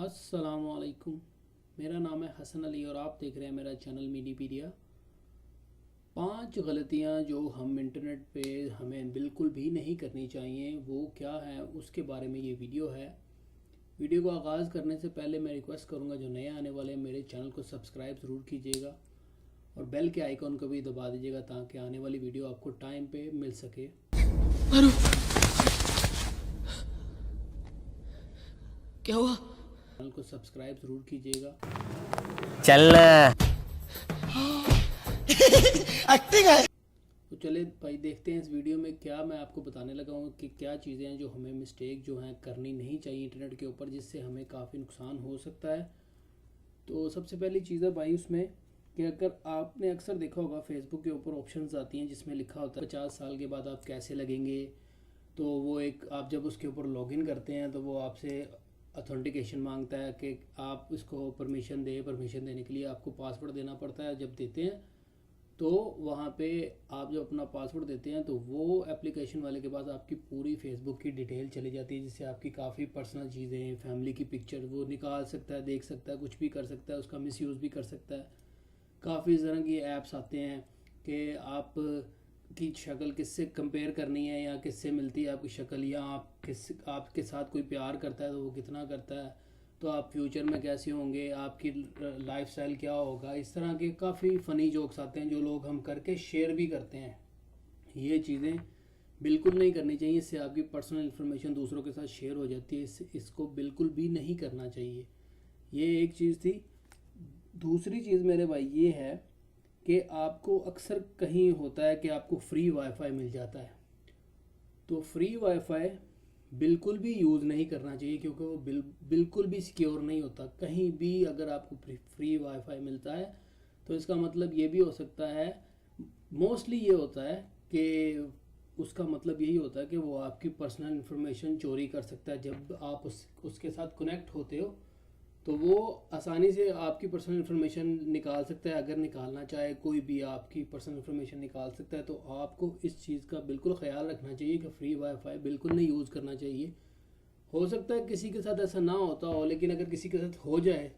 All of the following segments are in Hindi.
अस्सलामुअलैकुम। मेरा नाम है हसन अली और आप देख रहे हैं मेरा चैनल मिनीपीडिया। 5 गलतियां जो हम इंटरनेट पे हमें बिल्कुल भी नहीं करनी चाहिए, वो क्या है उसके बारे में ये वीडियो है। वीडियो को आगाज़ करने से पहले मैं रिक्वेस्ट करूंगा, जो नए आने वाले हैं मेरे चैनल को सब्सक्राइब ज़रूर कीजिएगा और बेल के आइकॉन को भी दबा दीजिएगा ताकि आने वाली वीडियो आपको टाइम पे मिल सके। क्या हुआ? चैनल को सब्सक्राइब ज़रूर कीजिएगा। चल एक्टिंग है। तो चले भाई, देखते हैं इस वीडियो में क्या मैं आपको बताने लगा हूँ कि क्या चीज़ें हैं जो हमें मिस्टेक जो हैं करनी नहीं चाहिए इंटरनेट के ऊपर, जिससे हमें काफ़ी नुकसान हो सकता है। तो सबसे पहली चीज़ है भाई उसमें कि अगर आपने अक्सर देखा होगा फेसबुक के ऊपर ऑप्शंस आती हैं जिसमें लिखा होता है 50 साल के बाद आप कैसे लगेंगे। तो वो एक आप जब उसके ऊपर लॉगिन करते हैं तो वो आपसे अथेंटिकेशन मांगता है कि आप इसको परमिशन देने के लिए आपको पासवर्ड देना पड़ता है। जब देते हैं तो वहाँ पे आप जब अपना पासवर्ड देते हैं तो वो एप्लीकेशन वाले के पास आपकी पूरी फेसबुक की डिटेल चली जाती है, जिससे आपकी काफ़ी पर्सनल चीज़ें, फैमिली की पिक्चर वो निकाल सकता है, देख सकता है, कुछ भी कर सकता है, उसका मिसयूज़ भी कर सकता है। काफ़ी तरह की ऐप्स आते हैं कि आप की शक्ल किससे कंपेयर करनी है या किससे मिलती है आपकी शक्ल, या आपके साथ कोई प्यार करता है तो वो कितना करता है, तो आप फ्यूचर में कैसे होंगे, आपकी लाइफस्टाइल क्या होगा। इस तरह के काफ़ी फ़नी जोक्स आते हैं जो लोग हम करके शेयर भी करते हैं। ये चीज़ें बिल्कुल नहीं करनी चाहिए, इससे आपकी पर्सनल इन्फॉर्मेशन दूसरों के साथ शेयर हो जाती है। इसको बिल्कुल भी नहीं करना चाहिए। ये एक चीज़ थी। दूसरी चीज़ मेरे भाई ये है कि आपको अक्सर कहीं होता है कि आपको फ्री वाईफाई मिल जाता है, तो फ्री वाईफाई बिल्कुल भी यूज़ नहीं करना चाहिए, क्योंकि वो बिल्कुल भी सिक्योर नहीं होता। कहीं भी अगर आपको फ्री वाईफाई मिलता है तो इसका मतलब ये भी हो सकता है, मोस्टली ये होता है कि उसका मतलब यही होता है कि वो आपकी पर्सनल इन्फॉर्मेशन चोरी कर सकता है। जब आप उसके साथ कनेक्ट होते हो तो वो आसानी से आपकी पर्सनल इन्फॉर्मेशन निकाल सकता है। अगर निकालना चाहे कोई भी आपकी पर्सनल इन्फॉर्मेशन निकाल सकता है। तो आपको इस चीज़ का बिल्कुल ख्याल रखना चाहिए कि फ्री वाईफाई बिल्कुल नहीं यूज़ करना चाहिए। हो सकता है किसी के साथ ऐसा ना होता हो, लेकिन अगर किसी के साथ हो जाए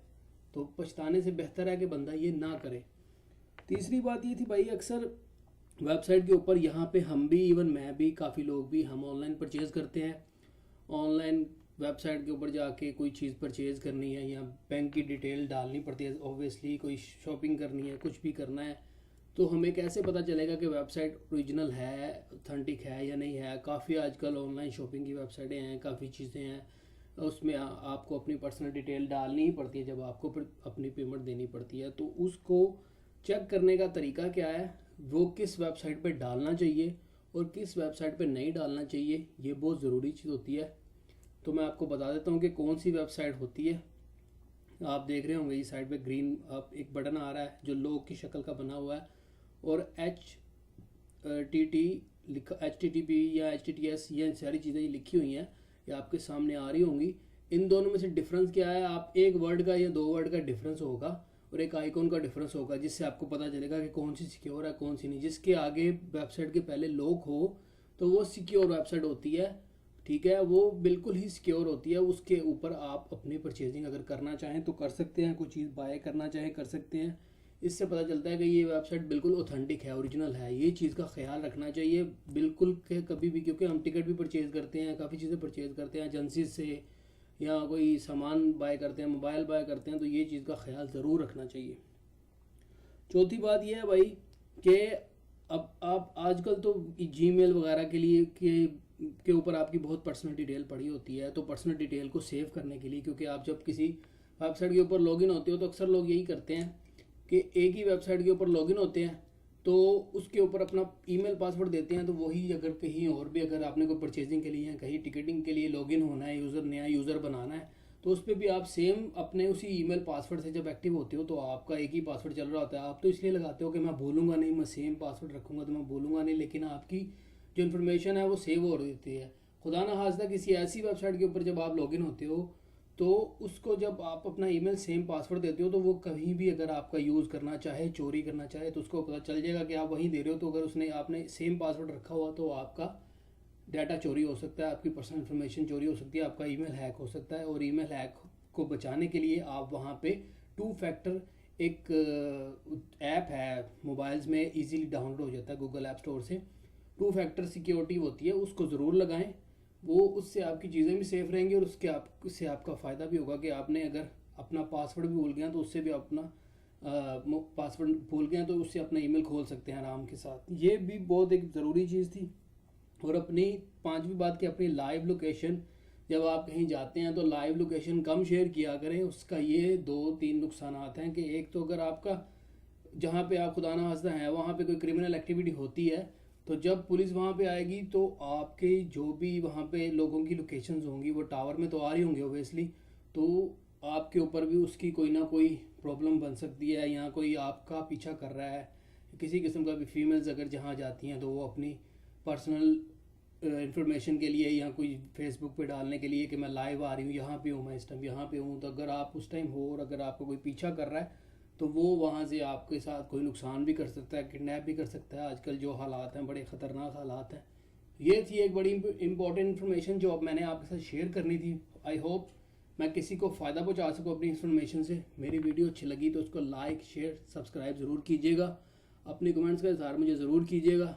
तो पछताने से बेहतर है कि बंदा ये ना करे। तीसरी बात ये थी भाई, अक्सर वेबसाइट के ऊपर यहाँ पे हम भी, इवन मैं भी, काफ़ी लोग भी, हम ऑनलाइन परचेज़ करते हैं। ऑनलाइन वेबसाइट के ऊपर जाके कोई चीज़ परचेज़ करनी है या बैंक की डिटेल डालनी पड़ती है, ऑब्वियसली कोई शॉपिंग करनी है, कुछ भी करना है, तो हमें कैसे पता चलेगा कि वेबसाइट ओरिजिनल है, ऑथेंटिक है या नहीं है। काफ़ी आजकल ऑनलाइन शॉपिंग की वेबसाइटें हैं, काफ़ी चीज़ें हैं, उसमें आपको अपनी पर्सनल डिटेल डालनी ही पड़ती है जब आपको अपनी पेमेंट देनी पड़ती है। तो उसको चेक करने का तरीका क्या है, वो किस वेबसाइट पे डालना चाहिए और किस वेबसाइट पे नहीं डालना चाहिए, ये बहुत ज़रूरी चीज़ होती है। तो मैं आपको बता देता हूँ कि कौन सी वेबसाइट होती है। आप देख रहे होंगे इस साइड पे ग्रीन आप एक बटन आ रहा है जो लोग की शक्ल का बना हुआ है, और HTT लिखा, HTTP या HTTPS, ये सारी चीज़ें लिखी हुई हैं, ये आपके सामने आ रही होंगी। इन दोनों में से डिफरेंस क्या है, आप एक वर्ड का या 2 वर्ड का डिफरेंस होगा और एक आइकॉन का डिफरेंस होगा, जिससे आपको पता चलेगा कि कौन सी सिक्योर है कौन सी नहीं। जिसके आगे वेबसाइट के पहले लॉक हो तो वो सिक्योर वेबसाइट होती है, ठीक है, वो बिल्कुल ही सिक्योर होती है। उसके ऊपर आप अपनी परचेजिंग अगर करना चाहें तो कर सकते हैं, कोई चीज़ बाय करना चाहें कर सकते हैं। इससे पता चलता है कि ये वेबसाइट बिल्कुल ऑथेंटिक है, ओरिजिनल है। ये चीज़ का ख्याल रखना चाहिए बिल्कुल के कभी भी, क्योंकि हम टिकट भी परचेज़ करते हैं, काफ़ी चीज़ें परचेज़ करते हैं एजेंसी से, या कोई सामान बाय करते हैं, मोबाइल बाय करते हैं, तो ये चीज़ का ख्याल ज़रूर रखना चाहिए। चौथी बात यह है भाई कि अब आप आजकल तो जीमेल वगैरह के लिए के ऊपर आपकी बहुत पर्सनल डिटेल पड़ी होती है। तो पर्सनल डिटेल को सेव करने के लिए, क्योंकि आप जब किसी वेबसाइट के ऊपर लॉगिन होते हो तो अक्सर लोग यही करते हैं कि एक ही वेबसाइट के ऊपर लॉगिन होते हैं तो उसके ऊपर अपना ईमेल पासवर्ड देते हैं। तो वही अगर कहीं और भी, अगर आपने कोई परचेजिंग के लिए या कहीं टिकटिंग के लिए लॉगिन होना है, नया यूज़र बनाना है, तो उस पर भी आप सेम अपने उसी ईमेल पासवर्ड से जब एक्टिव होते हो तो आपका एक ही पासवर्ड चल रहा होता है। आप तो इसलिए लगाते हो कि मैं भूलूंगा नहीं, मैं सेम पासवर्ड रखूंगा तो मैं भूलूंगा नहीं, लेकिन आपकी जो इन्फॉर्मेशन है वो सेव हो रही है। खुदा ना खास्ता किसी ऐसी वेबसाइट के ऊपर जब आप लॉगिन होते हो तो उसको जब आप अपना ईमेल सेम पासवर्ड देते हो तो वो कहीं भी अगर आपका यूज़ करना चाहे, चोरी करना चाहे, तो उसको पता चल जाएगा कि आप वहीं दे रहे हो। तो अगर उसने आपने सेम पासवर्ड रखा हुआ तो आपका डाटा चोरी हो सकता है, आपकी पर्सनल इन्फॉर्मेशन चोरी हो सकती है, आपका ईमेल हैक हो सकता है। और ईमेल हैक को बचाने के लिए आप वहाँ पे 2 फैक्टर एक ऐप है मोबाइल्स में इजीली डाउनलोड हो जाता है गूगल ऐप स्टोर से। 2 फैक्टर सिक्योरिटी होती है, उसको ज़रूर लगाएं। वो उससे आपकी चीज़ें भी सेफ रहेंगी और उससे आपका फ़ायदा भी होगा कि आपने अगर अपना पासवर्ड भी भूल गया तो उससे भी अपना पासवर्ड भूल गया तो उससे अपना ईमेल खोल सकते हैं आराम के साथ। ये भी बहुत एक ज़रूरी चीज़ थी। और अपनी 5वीं बात की, अपनी लाइव लोकेशन, जब आप कहीं जाते हैं तो लाइव लोकेशन कम शेयर किया करें। उसका ये 2-3 नुकसानात हैं कि एक तो अगर आपका जहाँ पे आप खुदा ना खास्ता हैं वहाँ पे कोई क्रिमिनल एक्टिविटी होती है तो जब पुलिस वहाँ पे आएगी तो आपके जो भी वहाँ पे लोगों की लोकेशंस होंगी वो टावर में तो आ रही होंगी ओबियसली, तो आपके ऊपर भी उसकी कोई ना कोई प्रॉब्लम बन सकती है। या कोई आपका पीछा कर रहा है, किसी किस्म का भी फीमेल्स अगर जहाँ जाती हैं तो वो अपनी पर्सनल इंफॉर्मेशन के लिए या कोई फेसबुक पे डालने के लिए कि मैं लाइव आ रही हूँ, यहाँ पे हूँ, मैं इस टाइम यहाँ पे हूँ, तो अगर आप उस टाइम हो और अगर आपको कोई पीछा कर रहा है तो वो वहाँ से आपके साथ कोई नुकसान भी कर सकता है, किडनैप भी कर सकता है। आजकल जो हालात हैं बड़े ख़तरनाक हालात हैं। ये थी एक बड़ी इंपॉर्टेंट इन्फॉर्मेशन जो अब मैंने आपके साथ शेयर करनी थी। आई होप मैं किसी को फ़ायदा पहुँचा सकूँ अपनी इन्फॉर्मेशन से। मेरी वीडियो अच्छी लगी तो उसको लाइक शेयर सब्सक्राइब ज़रूर कीजिएगा। अपने कमेंट्स का इज़हार मुझे ज़रूर कीजिएगा।